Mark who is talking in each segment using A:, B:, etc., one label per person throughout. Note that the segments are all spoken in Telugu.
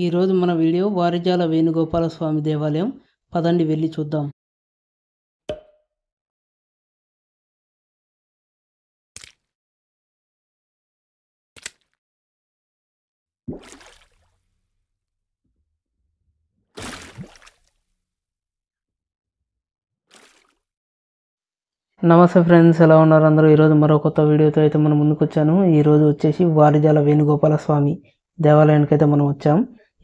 A: ఈరోజు మన వీడియో వారిజాల వేణుగోపాల స్వామి దేవాలయం. పదండి వెళ్ళి చూద్దాం. నమస్తే ఫ్రెండ్స్, ఎలా ఉన్నారు అందరూ? ఈరోజు మరో కొత్త వీడియోతో అయితే మనం ముందుకు వచ్చాను. ఈరోజు వచ్చేసి వారిజాల వేణుగోపాల స్వామి దేవాలయానికి అయితే మనం వచ్చాం.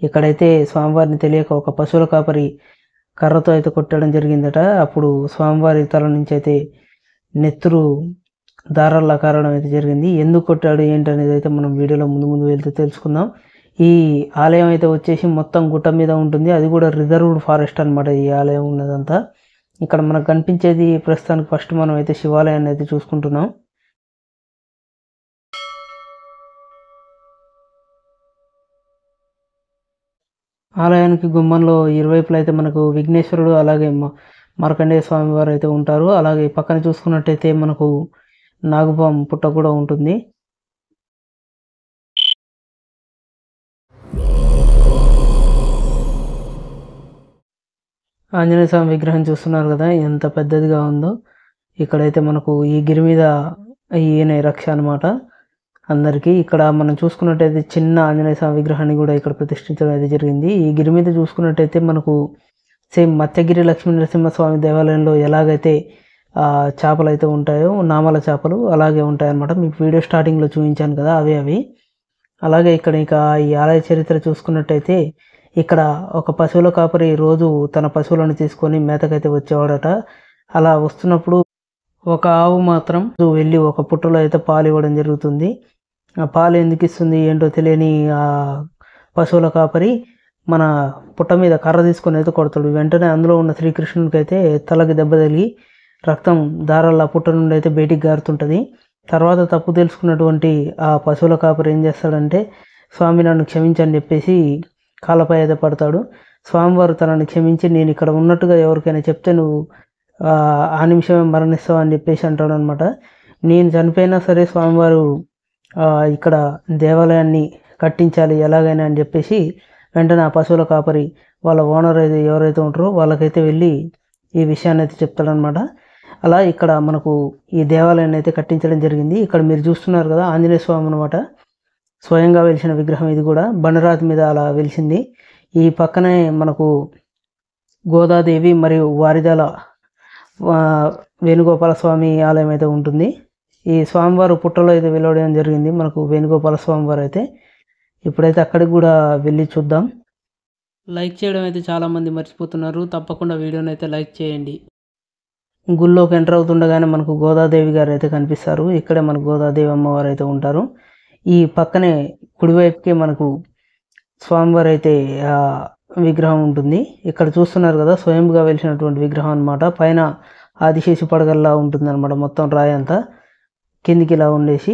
A: ఇక్కడైతే స్వామివారిని తెలియక ఒక పశువుల కాపరి కర్రతో అయితే కొట్టడం జరిగిందట. అప్పుడు స్వామివారి తల నుంచి అయితే నెత్తురు దారాల్లా కారడం అయితే జరిగింది. ఎందుకు కొట్టాడు ఏంటనేది అయితే మనం వీడియోలో ముందు వెళ్తే తెలుసుకుందాం. ఈ ఆలయం అయితే వచ్చేసి మొత్తం గుట్ట మీద ఉంటుంది. అది కూడా రిజర్వ్డ్ ఫారెస్ట్ అనమాట ఈ ఆలయం ఉన్నదంతా. ఇక్కడ మనకు కనిపించేది ప్రస్తుతానికి ఫస్ట్ మనం అయితే శివాలయాన్ని అయితే చూసుకుంటున్నాం. ఆలయానికి గుమ్మంలో ఇరువైపులా అయితే మనకు విఘ్నేశ్వరుడు అలాగే మార్కండేయ స్వామి వారు అయితే ఉంటారు. అలాగే పక్కన చూసుకున్నట్టయితే మనకు నాగుపాము పుట్ట కూడా ఉంటుంది. ఆంజనేయ స్వామి విగ్రహం చూస్తున్నారు కదా, ఎంత పెద్దదిగా ఉందో. ఇక్కడైతే మనకు ఈ గిరి మీద ఈయన రక్ష అనమాట అందరికీ. ఇక్కడ మనం చూసుకున్నట్టయితే చిన్న ఆంజనేయ స్వామి విగ్రహాన్ని కూడా ఇక్కడ ప్రతిష్ఠించడం అయితే జరిగింది. ఈ గిరి మీద చూసుకున్నట్టయితే మనకు సేమ్ మత్స్యగిరి లక్ష్మీ నరసింహస్వామి దేవాలయంలో ఎలాగైతే చేపలు అయితే ఉంటాయో, నామాల చేపలు అలాగే ఉంటాయన్నమాట. మీకు వీడియో స్టార్టింగ్లో చూపించాను కదా, అవి. అలాగే ఇక్కడ ఈ ఆలయ చరిత్ర చూసుకున్నట్టయితే ఇక్కడ ఒక పశువుల కాపరి రోజు తన పశువులను తీసుకొని మేతకైతే వచ్చేవాడట. అలా వస్తున్నప్పుడు ఒక ఆవు మాత్రం వెళ్ళి ఒక పుట్టలో అయితే పాలు ఇవ్వడం జరుగుతుంది. ఆ పాలు ఎందుకు ఇస్తుంది ఏంటో తెలియని ఆ పశువుల కాపరి మన పుట్ట మీద కర్ర తీసుకొని అయితే కొడతాడు. వెంటనే అందులో ఉన్న శ్రీకృష్ణుడికి అయితే తలకి దెబ్బ తగిలి రక్తం దారాల పుట్ట నుండి అయితే బయటికి గారుతుంటుంది. తర్వాత తప్పు తెలుసుకున్నటువంటి ఆ పశువుల కాపరి ఏం చేస్తాడంటే, స్వామి నన్ను క్షమించని చెప్పేసి కాళ్ళపై అయితే పడతాడు. స్వామివారు తనని క్షమించి, నేను ఇక్కడ ఉన్నట్టుగా ఎవరికైనా చెప్తే నువ్వు ఆ నిమిషమే మరణిస్తావు అని చెప్పేసి అంటాడు అనమాట. నేను చనిపోయినా సరే స్వామివారు ఇక్కడ దేవాలయాన్ని కట్టించాలి ఎలాగైనా అని చెప్పేసి వెంటనే ఆ పశువుల కాపరి వాళ్ళ ఓనర్ అయితే ఎవరైతే ఉంటారో వాళ్ళకైతే వెళ్ళి ఈ విషయాన్ని అయితే చెప్తాడనమాట. అలా ఇక్కడ మనకు ఈ దేవాలయాన్ని అయితే కట్టించడం జరిగింది. ఇక్కడ మీరు చూస్తున్నారు కదా, ఆంజనేయ స్వామి అనమాట. స్వయంగా వెలిసిన విగ్రహం ఇది కూడా, బండరాతి మీద అలా వెలిసింది. ఈ పక్కనే మనకు గోదాదేవి మరియు వారిజాల వేణుగోపాల స్వామి ఆలయం అయితే ఉంటుంది. ఈ స్వామివారు పుట్టలో అయితే వెలవడం జరిగింది మనకు వేణుగోపాల స్వామివారు అయితే. ఇప్పుడైతే అక్కడికి కూడా వెళ్ళి చూద్దాం. లైక్ చేయడం అయితే చాలామంది మర్చిపోతున్నారు. తప్పకుండా వీడియోని అయితే లైక్ చేయండి. గుళ్ళోకి ఎంటర్ అవుతుండగానే మనకు గోదాదేవి గారు అయితే కనిపిస్తారు. ఇక్కడే మనకు గోదాదేవి అమ్మవారు అయితే ఉంటారు. ఈ పక్కనే కుడివైపుకి మనకు స్వామివారు అయితే విగ్రహం ఉంటుంది. ఇక్కడ చూస్తున్నారు కదా, స్వయంగా వెలిసినటువంటి విగ్రహం అనమాట. పైన ఆదిశేషు పడగల్లా ఉంటుంది అనమాట, మొత్తం రాయి అంతా కిందికి ఇలా ఉండేసి.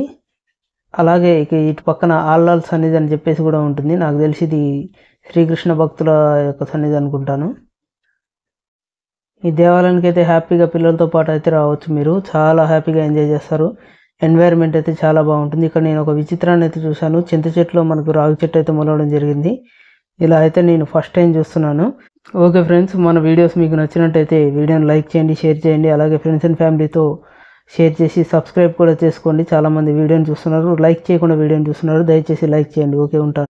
A: అలాగే ఇటు పక్కన ఆళ్ళాల్ సన్నిధి అని చెప్పేసి కూడా ఉంటుంది. నాకు తెలిసి ఇది శ్రీకృష్ణ భక్తుల యొక్క సన్నిధి అనుకుంటాను. ఈ దేవాలయానికి అయితే హ్యాపీగా పిల్లలతో పాటు అయితే రావచ్చు. మీరు చాలా హ్యాపీగా ఎంజాయ్ చేస్తారు. ఎన్వైర్న్మెంట్ అయితే చాలా బాగుంటుంది. ఇక్కడ నేను ఒక విచిత్రాన్ని అయితే చూశాను. చింత చెట్టులో మనకు రాగి చెట్టు అయితే మొలవడం జరిగింది. ఇలా అయితే నేను ఫస్ట్ టైం చూస్తున్నాను. ఓకే ఫ్రెండ్స్, మన వీడియోస్ మీకు నచ్చినట్టయితే వీడియోని లైక్ చేయండి, షేర్ చేయండి. అలాగే ఫ్రెండ్స్ అండ్ ఫ్యామిలీతో షేర్ చేసి సబ్స్క్రైబ్ కూడా చేసుకోండి. చాలామంది వీడియోని చూస్తున్నారు, లైక్ చేయకుండా వీడియోని చూస్తున్నారు. దయచేసి లైక్ చేయండి. ఓకే, ఉంటాను.